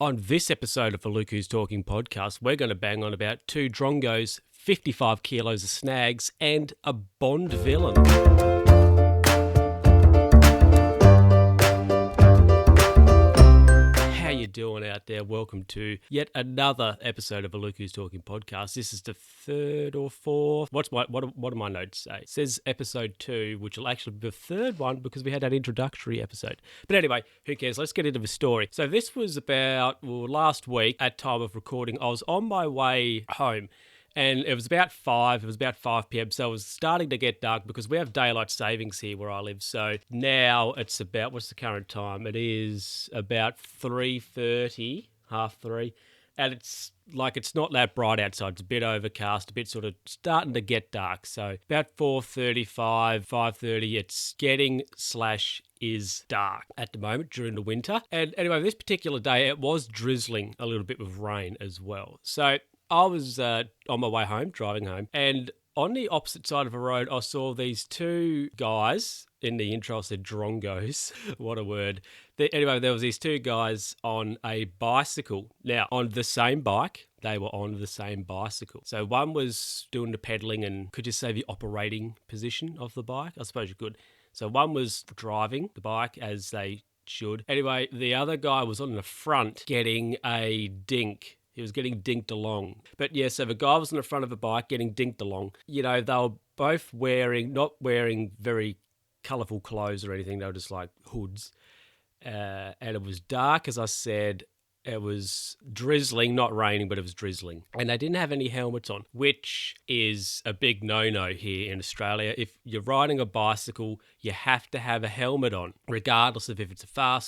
On this episode of the Luke Who's Talking podcast, we're going to bang on about Two Drongos, 55 kilos of snags, and a Bond villain. How you doing out there? Welcome to yet another episode of the Luke Who's Talking podcast. This is the third or fourth. What do my notes say? It says episode 2, which will actually be the third one because we had that introductory episode. But anyway, who cares? Let's get into the story. So this was about last week at time of recording. I was on my way home. And it was about 5 p.m, so it was starting to get dark because we have daylight savings here where I live. So now it's about, what's the current time? It is about 3:30, half 3. And it's not that bright outside. It's a bit overcast, a bit sort of starting to get dark. So about 4:35, 5:30, it's getting / is dark at the moment during the winter. And anyway, this particular day, it was drizzling a little bit with rain as well. So I was on my way home, driving home, and on the opposite side of the road, I saw these two guys. In the intro, I said drongos. What a word. Anyway, there was these two guys on a bicycle. Now, on the same bike, they were on the same bicycle. So one was doing the pedaling and could you say the operating position of the bike? I suppose you could. So one was driving the bike as they should. Anyway, the other guy was on the front getting a dink. He was getting dinked along. But yeah, so the guy was on the front of a bike getting dinked along. You know, they were both not wearing very colourful clothes or anything. They were just like hoods. And it was dark, as I said. It was drizzling, not raining, but it was drizzling. And they didn't have any helmets on, which is a big no-no here in Australia. If you're riding a bicycle, you have to have a helmet on, regardless of if it's a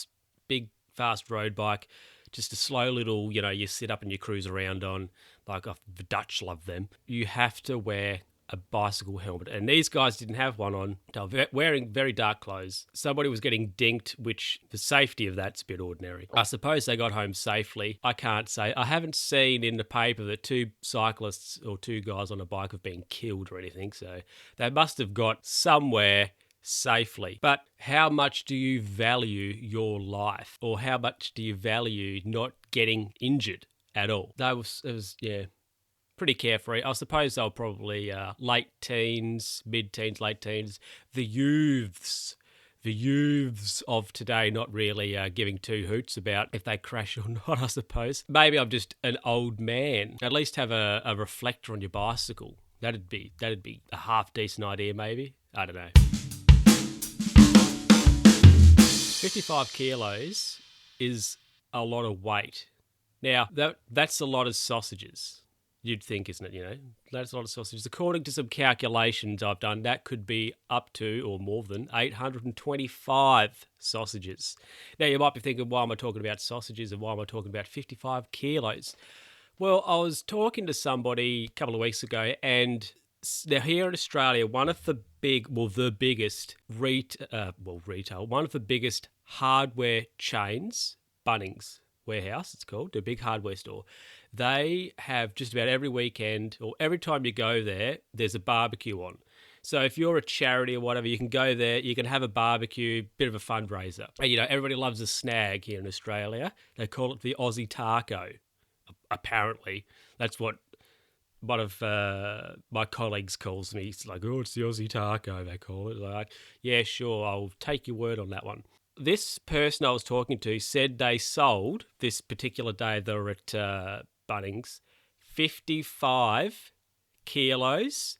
big, fast road bike, just a slow little, you sit up and you cruise around on, like the Dutch love them. You have to wear a bicycle helmet. And these guys didn't have one on. They were wearing very dark clothes. Somebody was getting dinked, which the safety of that's a bit ordinary. I suppose they got home safely. I can't say. I haven't seen in the paper that two cyclists or two guys on a bike have been killed or anything. So they must have got somewhere safely. But how much do you value your life, or how much do you value not getting injured at all? It was pretty carefree. I suppose they were probably late teens, mid-teens, late teens. The youths of today not really giving two hoots about if they crash or not, I suppose. Maybe I'm just an old man. At least have a reflector on your bicycle. That'd be a half decent idea, maybe. I don't know. 55 kilos is a lot of weight. Now, that's a lot of sausages, you'd think, isn't it? That's a lot of sausages. According to some calculations I've done, that could be up to, or more than, 825 sausages. Now, you might be thinking, why am I talking about sausages and why am I talking about 55 kilos? Well, I was talking to somebody a couple of weeks ago, and now here in Australia, one of the biggest retail, one of the biggest hardware chains, Bunnings Warehouse, it's called, the big hardware store. They have just about every weekend, or every time you go there, there's a barbecue on. So if you're a charity or whatever, you can go there, you can have a barbecue, bit of a fundraiser. And, everybody loves a snag here in Australia. They call it the Aussie taco. Apparently, that's what one of my colleagues calls me. It's like, it's the Aussie taco, they call it. Like, yeah, sure, I'll take your word on that one. This person I was talking to said they sold, this particular day they were at Bunnings, 55 kilos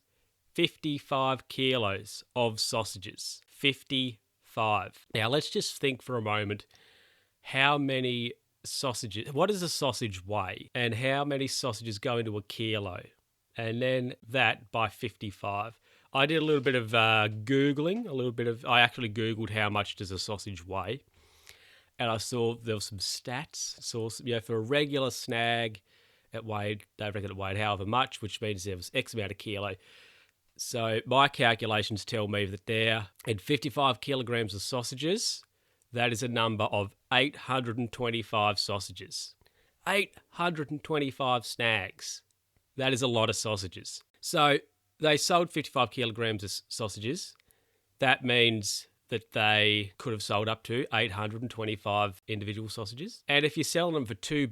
of sausages. 55. Now, let's just think for a moment, how many sausages, what does a sausage weigh, and how many sausages go into a kilo, and then that by 55. I did a little bit of Googling, I actually Googled how much does a sausage weigh, and I saw there were some stats. For a regular snag, they reckon it weighed however much, which means there was X amount of kilo. So my calculations tell me that there, in 55 kilograms of sausages, that is a number of 825 sausages. 825 snags. That is a lot of sausages. So they sold 55 kilograms of sausages. That means that they could have sold up to 825 individual sausages. And if you're selling them for $2,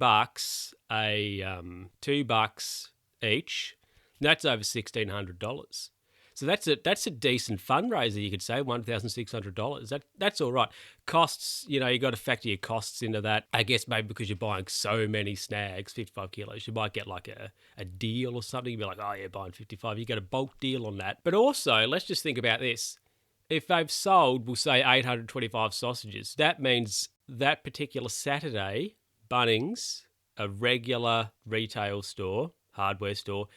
$2 each, that's over $1,600. So that's a decent fundraiser, you could say, $1,600. That's all right. Costs, you got to factor your costs into that. I guess maybe because you're buying so many snags, 55 kilos, you might get like a deal or something. You'd be like, oh yeah, buying 55, you get a bulk deal on that. But also, let's just think about this. If they've sold, we'll say 825 sausages, that means that particular Saturday, Bunnings, a regular retail store, hardware store,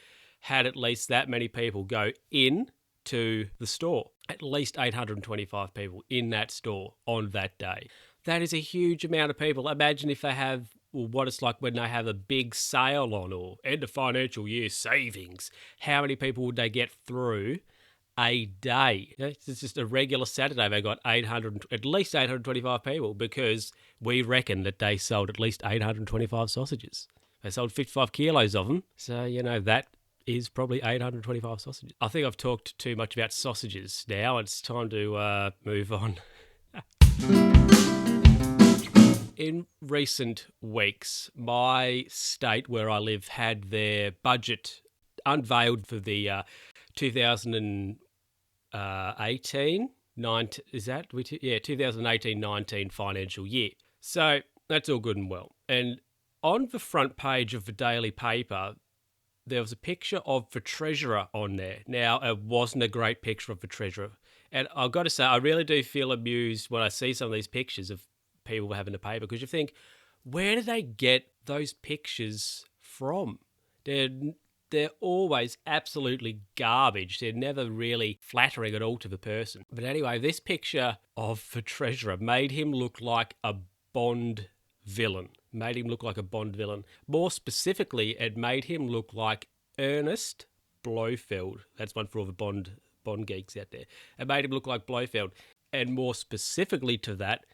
had at least that many people go in to the store. At least 825 people in that store on that day. That is a huge amount of people. Imagine if they have what it's like when they have a big sale on or end of financial year savings. How many people would they get through a day? It's just a regular Saturday. They got at least 825 people because we reckon that they sold at least 825 sausages. They sold 55 kilos of them. So, that is probably 825 sausages. I think I've talked too much about sausages now. It's time to move on. In recent weeks, my state where I live had their budget unveiled for the 2018-19 financial year. So that's all good and well. And on the front page of the daily paper, there was a picture of the treasurer on there. Now, it wasn't a great picture of the treasurer. And I've got to say, I really do feel amused when I see some of these pictures of people having the paper, because you think, where do they get those pictures from? They're always absolutely garbage. They're never really flattering at all to the person. But anyway, this picture of the treasurer made him look like a Bond villain. More specifically, it made him look like Ernest Blofeld. That's one for all the Bond geeks out there. It made him look like Blofeld. And more specifically to that,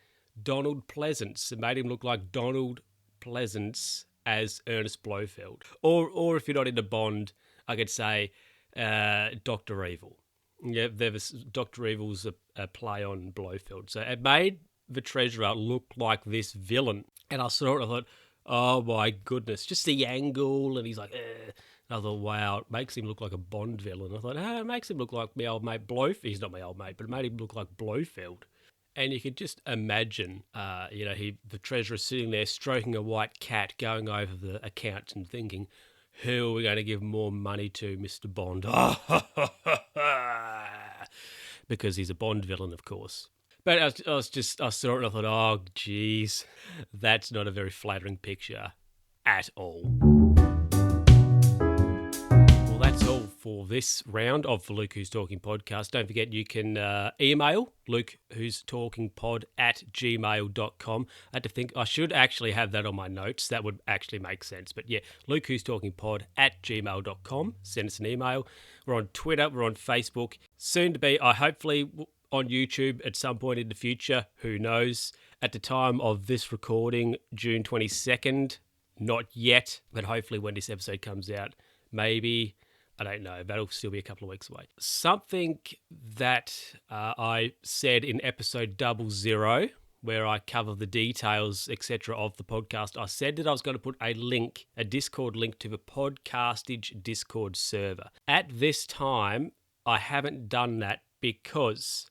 Donald Pleasance. It made him look like Donald Pleasance as Ernest Blofeld. Or if you're not into Bond, I could say Dr. Evil. Yeah, Dr. Evil's a play on Blofeld. So it made the treasurer look like this villain. And I thought, oh my goodness, just the angle, and he's like, eh. And I thought, wow, it makes him look like a Bond villain. I thought, it makes him look like my old mate Blofeld. He's not my old mate, but it made him look like Blofeld. And you could just imagine, the treasurer sitting there stroking a white cat, going over the accounts and thinking, who are we going to give more money to, Mr. Bond? Because he's a Bond villain, of course. But I saw it and I thought, oh, geez, that's not a very flattering picture at all. Well, that's all for this round of the Luke Who's Talking podcast. Don't forget you can email lukewho'stalkingpod@gmail.com. I had to think I should actually have that on my notes. That would actually make sense. But yeah, lukewho'stalkingpod@gmail.com. Send us an email. We're on Twitter. We're on Facebook. Soon to be, hopefully on YouTube at some point in the future. Who knows? At the time of this recording, June 22nd, not yet, but hopefully when this episode comes out, maybe, I don't know, that'll still be a couple of weeks away. Something that I said in episode 00, where I cover the details, etc. of the podcast, I said that I was going to put a Discord link to the Podcastage Discord server. At this time, I haven't done that because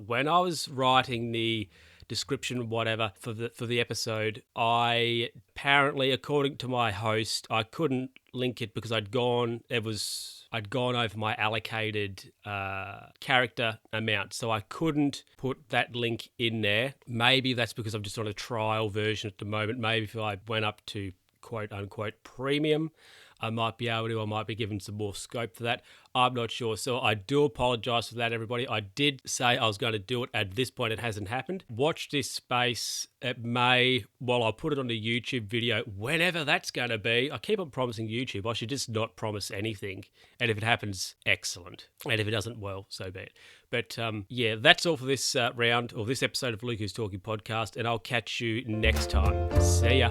when I was writing the description, whatever, for the episode, I apparently, according to my host, I couldn't link it because I'd gone over my allocated character amount, so I couldn't put that link in there. Maybe that's because I'm just on a trial version at the moment. Maybe if I went up to quote unquote premium, I might be able to. I might be given some more scope for that. I'm not sure. So I do apologise for that, everybody. I did say I was going to do it. At this point, it hasn't happened. Watch this space. It may, I'll put it on the YouTube video, whenever that's going to be. I keep on promising YouTube. I should just not promise anything. And if it happens, excellent. And if it doesn't, well, so be it. But yeah, that's all for this round, or this episode of Luke Who's Talking podcast. And I'll catch you next time. See ya.